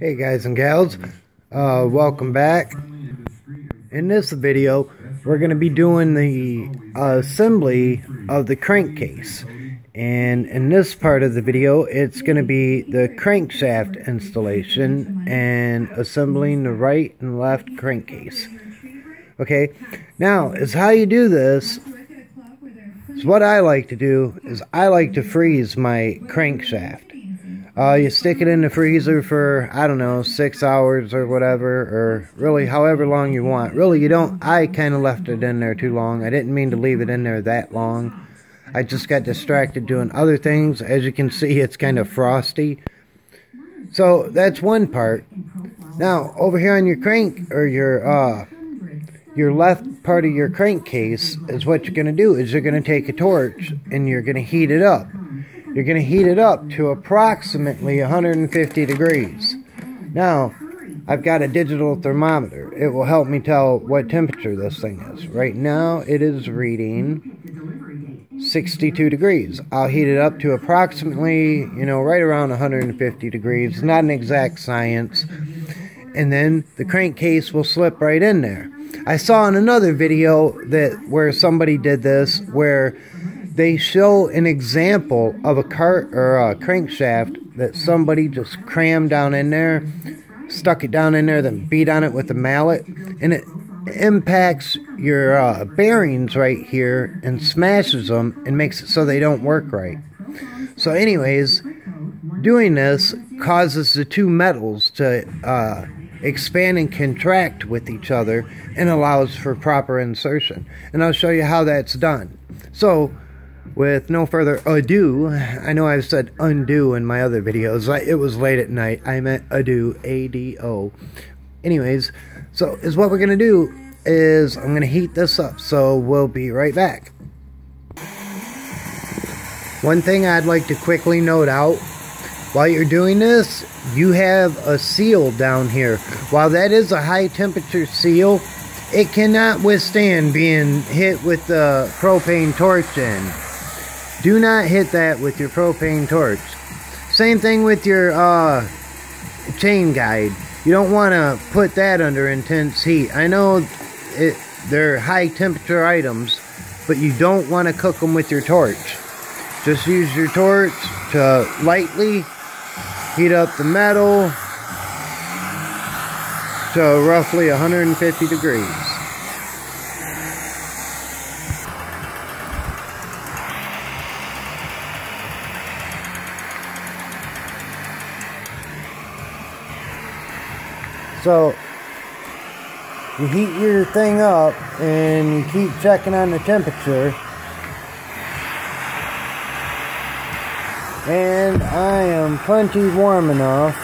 Hey guys and gals, welcome back. In this video we're going to be doing the assembly of the crankcase, and in this part of the video it's going to be the crankshaft installation and assembling the right and left crankcase. Okay, now is how you do this. So what I like to do is I like to freeze my crankshaft. You stick it in the freezer for, I don't know, 6 hours or whatever, or really however long you want. Really, you don't, I kind of left it in there too long. I didn't mean to leave it in there that long. I just got distracted doing other things. As you can see, it's kind of frosty. So, that's one part. Now, over here on your crank, or your left part of your crankcase, is what you're going to do is you're going to take a torch and you're going to heat it up. You're going to heat it up to approximately 150 degrees. Now, I've got a digital thermometer. It will help me tell what temperature this thing is. Right now, it is reading 62 degrees. I'll heat it up to approximately, right around 150 degrees. Not an exact science. And then the crankcase will slip right in there. I saw in another video where somebody did this, where they show an example of a cart or a crankshaft that somebody just crammed down in there, stuck it down in there, then beat on it with a mallet, and it impacts your bearings right here and smashes them and makes it so they don't work right. So anyways, doing this causes the two metals to expand and contract with each other and allows for proper insertion. And I'll show you how that's done. So, with no further ado, I know I've said undo in my other videos. It was late at night. I meant ado, A-D-O. Anyways, so is what we're going to do is I'm going to heat this up. So we'll be right back. One thing I'd like to quickly note out, while you're doing this, you have a seal down here. While that is a high temperature seal, it cannot withstand being hit with the propane torch in. Do not hit that with your propane torch. Same thing with your chain guide. You don't want to put that under intense heat. I know they're high temperature items, but you don't want to cook them with your torch. Just use your torch to lightly heat up the metal to roughly 150 degrees. So, you heat your thing up and you keep checking on the temperature. And I am plenty warm enough.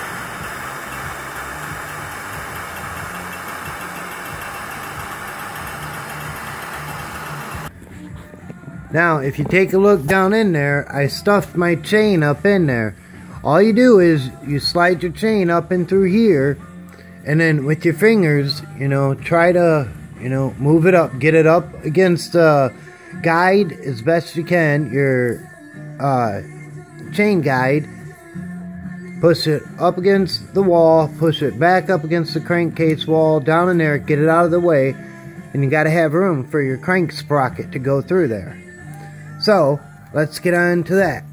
Now, if you take a look down in there, I stuffed my chain up in there. All you do is you slide your chain up and through here. And then with your fingers, try to, move it up. Get it up against the guide as best you can. Your chain guide. Push it up against the wall. Push it back up against the crankcase wall. Down in there. Get it out of the way. And you got to have room for your crank sprocket to go through there. So, let's get on to that.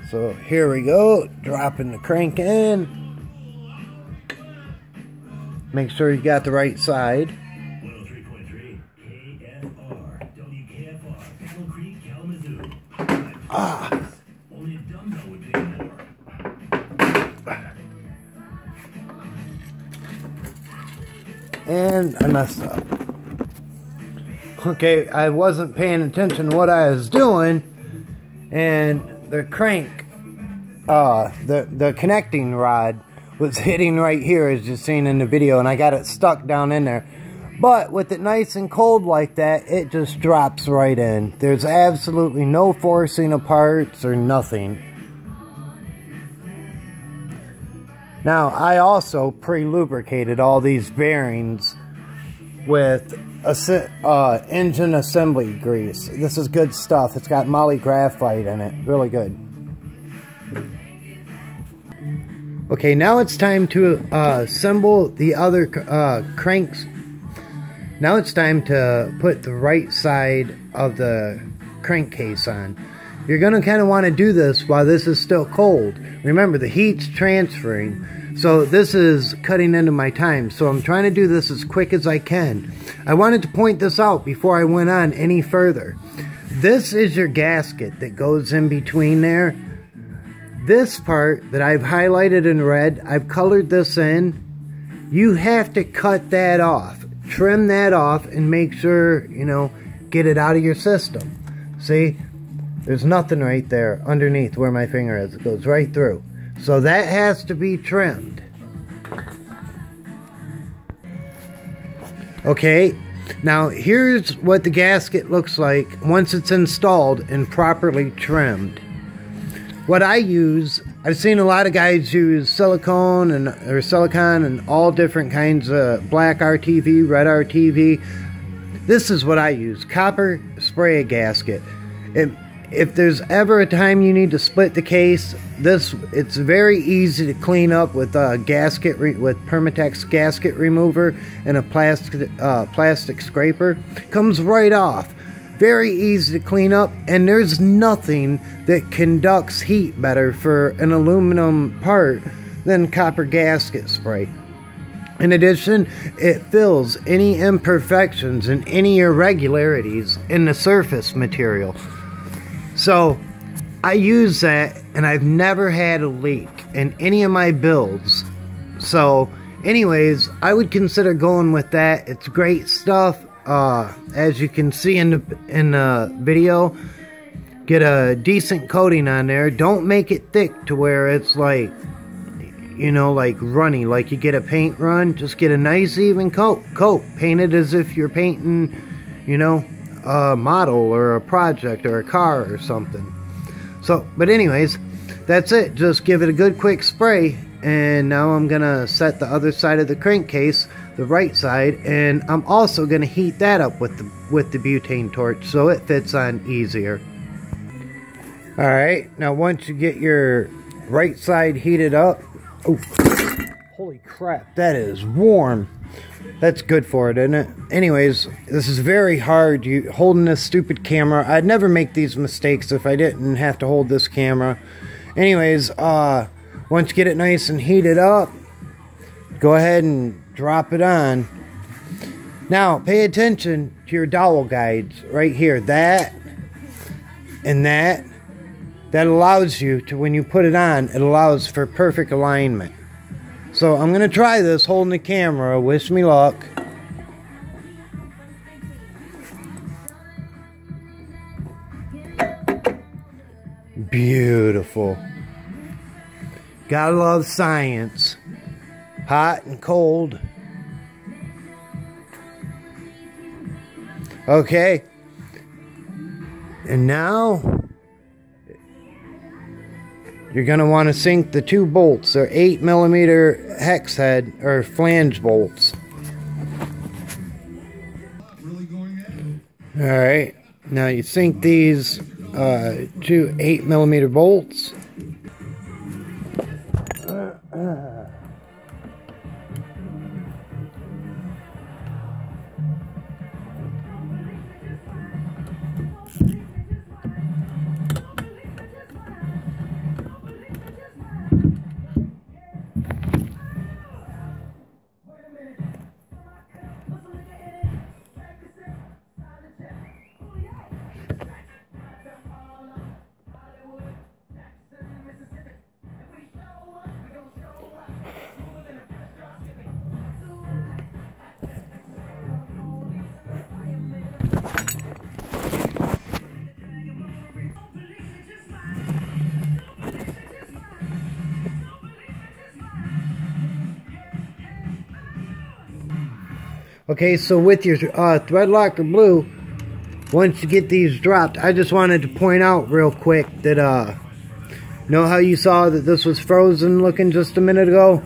So here we go, dropping the crank in. Make sure you got the right side. And I messed up. Okay, I wasn't paying attention to what I was doing, and the crank, the connecting rod was hitting right here, as you've seen in the video, and I got it stuck down in there. But with it nice and cold like that, it just drops right in. There's absolutely no forcing of parts or nothing. Now, I also pre-lubricated all these bearings with engine assembly grease. This is good stuff. It's got moly graphite in it. Really good. Okay, now it's time to assemble the other cranks. Now it's time to put the right side of the crankcase on. You're going to kind of want to do this while this is still cold. Remember, the heat's transferring, so this is cutting into my time. So I'm trying to do this as quick as I can. I wanted to point this out before I went on any further. This is your gasket that goes in between there. This part that I've highlighted in red, I've colored this in. You have to cut that off. Trim that off and make sure, you know, get it out of your system. See? There's nothing right there underneath where my finger is. It goes right through. So that has to be trimmed. Okay, now here's what the gasket looks like once it's installed and properly trimmed. What I use, I've seen a lot of guys use silicone and all different kinds of black RTV, red RTV. This is what I use, copper spray gasket. If there's ever a time you need to split the case, it's very easy to clean up with gasket with Permatex gasket remover and a plastic scraper. Comes right off. Very easy to clean up, and there's nothing that conducts heat better for an aluminum part than copper gasket spray. In addition, it fills any imperfections and any irregularities in the surface material. So I use that, and I've never had a leak in any of my builds. So anyways, I would consider going with that. It's great stuff. As you can see in the video, get a decent coating on there. Don't make it thick to where it's like, you know, like runny, like you get a paint run. Just get a nice even coat. Paint it as if you're painting, you know, a model or a project or a car or something. So, but anyways, that's it. Just give it a good quick spray, and now I'm gonna set the other side of the crankcase, the right side, and I'm also gonna heat that up with the butane torch so it fits on easier. Alright, now once you get your right side heated up, oh, holy crap, that is warm. That's good for it, isn't it? Anyways, this is very hard, holding this stupid camera. I'd never make these mistakes if I didn't have to hold this camera. Anyways, once you get it nice and heated up, go ahead and drop it on. Now, pay attention to your dowel guides right here. That and that allows you to, when you put it on, it allows for perfect alignment. So I'm going to try this holding the camera. Wish me luck. Beautiful. Gotta love science. Hot and cold. Okay. And now you're going to want to sink the two bolts. They're 8mm hex head or flange bolts. Alright, now you sink these two 8mm bolts. Okay, so with your thread locker blue, once you get these dropped, I just wanted to point out real quick that, know how you saw that this was frozen looking just a minute ago?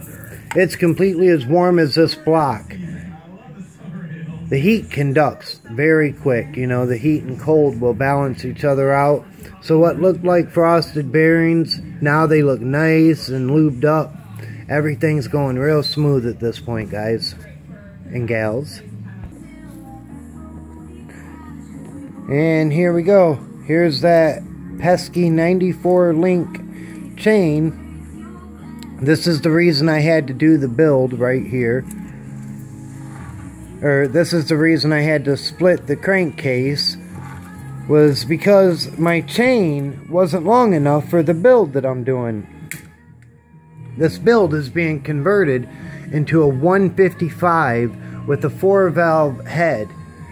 It's completely as warm as this block. The heat conducts very quick, you know, the heat and cold will balance each other out. So what looked like frosted bearings, now they look nice and lubed up. Everything's going real smooth at this point, guys and gals. And here we go. Here's that pesky 94 link chain. This is the reason I had to do the build right here. Or this is the reason I had to split the crankcase, was because my chain wasn't long enough for the build that I'm doing. This build is being converted into a 155 with a 4-valve head.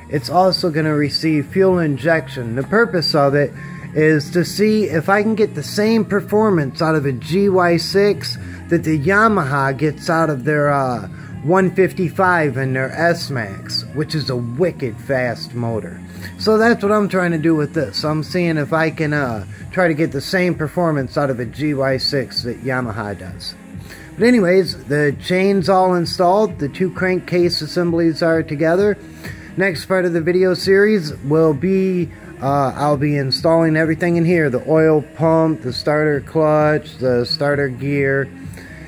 It's also going to receive fuel injection. The purpose of it is to see if I can get the same performance out of a GY6 that the Yamaha gets out of their 155 and their S-Max, which is a wicked fast motor. So that's what I'm trying to do with this. I'm seeing if I can try to get the same performance out of a GY6 that Yamaha does. But anyways, the chain's all installed. The two crankcase assemblies are together. Next part of the video series will be, I'll be installing everything in here. The oil pump, the starter clutch, the starter gear,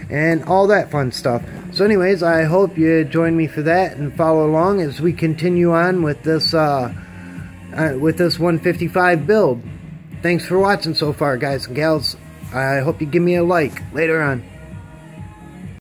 and all that fun stuff. So anyways, I hope you join me for that and follow along as we continue on with this 155 build. Thanks for watching so far, guys and gals. I hope you give me a like later on.